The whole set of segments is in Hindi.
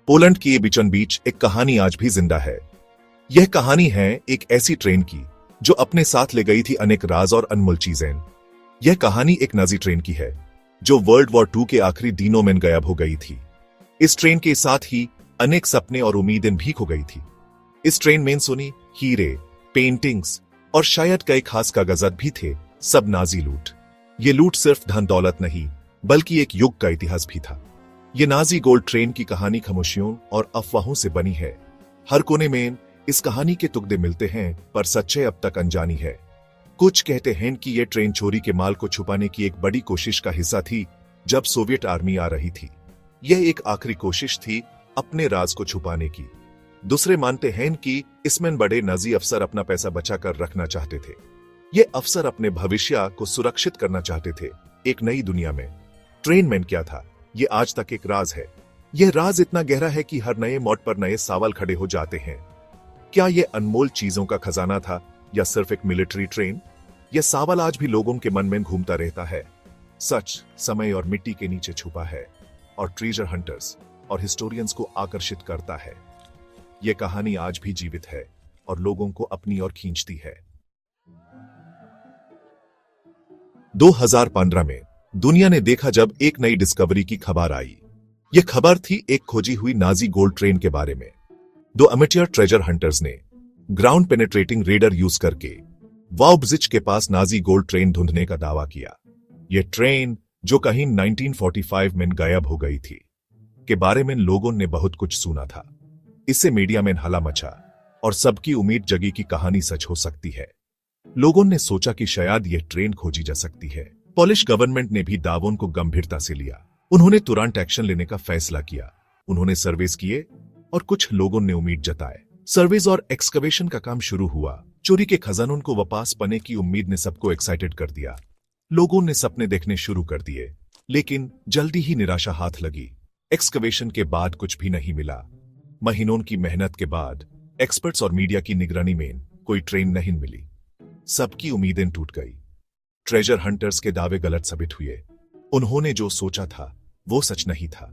पोलैंड की बीचों बीच एक कहानी आज भी जिंदा है। यह कहानी है एक ऐसी ट्रेन की जो अपने साथ ले गई थी अनेक राज और अनमोल चीजें। यह कहानी एक नाजी ट्रेन की है जो वर्ल्ड वॉर 2 के आखिरी दिनों में गायब हो गई थी। इस ट्रेन के साथ ही अनेक सपने और उम्मीदें भी खो गई थी। इस ट्रेन में सोने, हीरे, पेंटिंग्स और शायद कई खास कागजात भी थे। सब नाजी लूट। ये लूट सिर्फ धन दौलत नहीं बल्कि एक युग का इतिहास भी था। ये नाजी गोल्ड ट्रेन की कहानी खामोशियों और अफवाहों से बनी है। हर कोने में इस कहानी के टुकड़े मिलते हैं पर सच्चाई अब तक अनजानी है। कुछ कहते हैं कि यह ट्रेन चोरी के माल को छुपाने की एक बड़ी कोशिश का हिस्सा थी जब सोवियत आर्मी आ रही थी। यह एक आखिरी कोशिश थी अपने राज को छुपाने की। दूसरे मानते हैं कि इसमें बड़े नाजी अफसर अपना पैसा बचाकर रखना चाहते थे। ये अफसर अपने भविष्य को सुरक्षित करना चाहते थे एक नई दुनिया में। ट्रेन में क्या था ये आज तक एक राज है। यह राज इतना गहरा है कि हर नए मोड़ पर नए सवाल खड़े हो जाते हैं। क्या यह अनमोल चीजों का खजाना था या सिर्फ एक मिलिट्री ट्रेन? यह सवाल आज भी लोगों के मन में घूमता रहता है। सच समय और मिट्टी के नीचे छुपा है और ट्रेजर हंटर्स और हिस्टोरियंस को आकर्षित करता है। यह कहानी आज भी जीवित है और लोगों को अपनी ओर खींचती है। 2015 में दुनिया ने देखा जब एक नई डिस्कवरी की खबर आई। यह खबर थी एक खोजी हुई नाजी गोल्ड ट्रेन के बारे में। 2 अमेच्योर ट्रेजर हंटर्स ने ग्राउंड पेनिट्रेटिंग रेडर यूज करके वाउब्जिच के पास नाजी गोल्ड ट्रेन ढूंढने का दावा किया। यह ट्रेन जो कहीं 1945 में गायब हो गई थी के बारे में लोगों ने बहुत कुछ सुना था। इससे मीडिया में हल्ला मचा और सबकी उम्मीद जगी कि कहानी सच हो सकती है। लोगों ने सोचा कि शायद यह ट्रेन खोजी जा सकती है। पोलिश गवर्नमेंट ने भी दावों को गंभीरता से लिया। उन्होंने तुरंत एक्शन लेने का फैसला किया। उन्होंने सर्वेस किए और कुछ लोगों ने उम्मीद जताए। सर्वेस और एक्सकवेशन का काम शुरू हुआ। चोरी के खजानों को वापस पाने की उम्मीद ने सबको एक्साइटेड कर दिया। लोगों ने सपने देखने शुरू कर दिए, लेकिन जल्दी ही निराशा हाथ लगी। एक्सकवेशन के बाद कुछ भी नहीं मिला। महीनों की मेहनत के बाद एक्सपर्ट्स और मीडिया की निगरानी में कोई ट्रेन नहीं मिली। सबकी उम्मीदें टूट गई। ट्रेजर हंटर्स के दावे गलत साबित हुए। उन्होंने जो सोचा था वो सच नहीं था।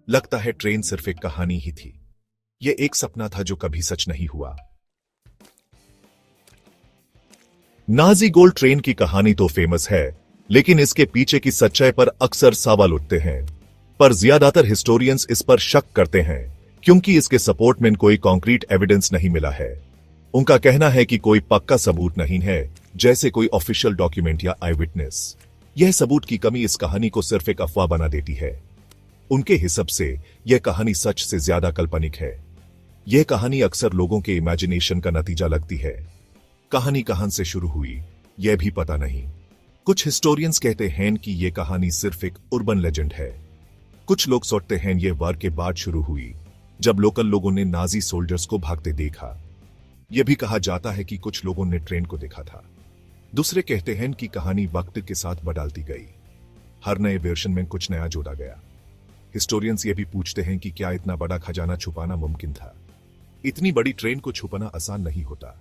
लगता है ट्रेन सिर्फ एक कहानी ही थी। यह एक सपना था जो कभी सच नहीं हुआ। नाजी गोल्ड ट्रेन की कहानी तो फेमस है, लेकिन इसके पीछे की सच्चाई पर अक्सर सवाल उठते हैं। पर ज्यादातर हिस्टोरियंस इस पर शक करते हैं क्योंकि इसके सपोर्ट में कोई कॉन्क्रीट एविडेंस नहीं मिला है। उनका कहना है कि कोई पक्का सबूत नहीं है, जैसे कोई ऑफिशियल डॉक्यूमेंट या आई विटनेस। यह सबूत की कमी इस कहानी को सिर्फ एक अफवाह बना देती है। उनके हिसाब से यह कहानी सच से ज्यादा काल्पनिक है। यह कहानी अक्सर लोगों के इमेजिनेशन का नतीजा लगती है। कहानी कहां से शुरू हुई यह भी पता नहीं। कुछ हिस्टोरियंस कहते हैं कि यह कहानी सिर्फ एक अर्बन लेजेंड है। कुछ लोग सोचते हैं यह वार के बाद शुरू हुई जब लोकल लोगों ने नाजी सोल्जर्स को भागते देखा। यह भी कहा जाता है कि कुछ लोगों ने ट्रेन को देखा था। दूसरे कहते हैं कि कहानी वक्त के साथ बदलती गई। हर नए वर्जन में कुछ नया जोड़ा गया। हिस्टोरियंस ये भी पूछते हैं कि क्या इतना बड़ा खजाना छुपाना मुमकिन था? इतनी बड़ी ट्रेन को छुपाना आसान नहीं होता।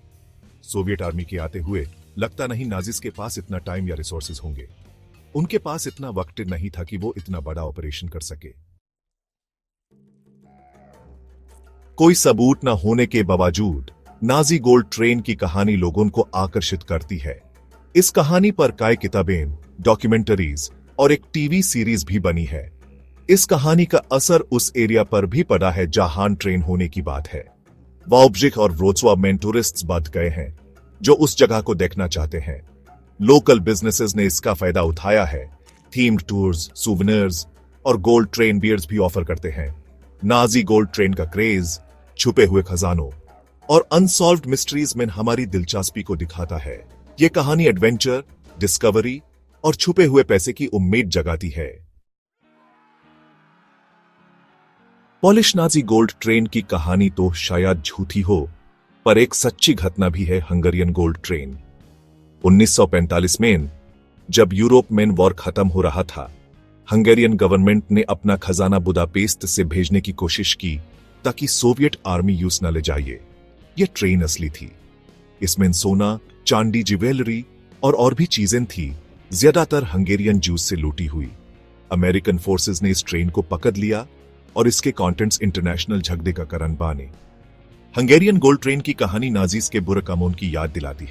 सोवियत आर्मी के आते हुए लगता नहीं नाजिस के पास इतना टाइम या रिसोर्सेज होंगे। उनके पास इतना वक्त नहीं था कि वो इतना बड़ा ऑपरेशन कर सके। कोई सबूत न होने के बावजूद नाजी गोल्ड ट्रेन की कहानी लोगों को आकर्षित करती है। इस कहानी पर कई किताबें, डॉक्यूमेंटरीज और एक टीवी सीरीज भी बनी है। इस कहानी का असर उस एरिया पर भी पड़ा है जहां ट्रेन होने की बात है। वाउब्जिच और व्रोत्सलाव में टूरिस्ट्स बढ़ गए हैं जो उस जगह को देखना चाहते हैं। लोकल बिजनेसेस ने इसका फायदा उठाया है। थीम्ड टूर्स, सुवेनिर्स और गोल्ड ट्रेन बियर्स भी ऑफर करते हैं। नाजी गोल्ड ट्रेन का क्रेज छुपे हुए खजानों और अनसॉल्व्ड मिस्ट्रीज में हमारी दिलचस्पी को दिखाता है। यह कहानी एडवेंचर, डिस्कवरी और छुपे हुए पैसे की उम्मीद जगाती है। पोलिश नाजी गोल्ड ट्रेन की कहानी तो शायद झूठी हो, पर एक सच्ची घटना भी है। हंगेरियन गोल्ड ट्रेन 1945 में जब यूरोप में वॉर खत्म हो रहा था, हंगेरियन गवर्नमेंट ने अपना खजाना बुदापेस्ट से भेजने की कोशिश की ताकि सोवियत आर्मी यूज न ले जाए। यह ट्रेन असली थी। इसमें सोना, चांदी, ज्वेलरी और भी चीजें थी, ज्यादातर हंगेरियन जूस से लूटी हुई। अमेरिकन फोर्सेस ने इस ट्रेन को पकड़ लिया और इसके कंटेंट्स इंटरनेशनल झगड़े का कारण बने। हंगेरियन गोल्ड ट्रेन की कहानी नाजीज के बुरे कामों की याद दिलाती है।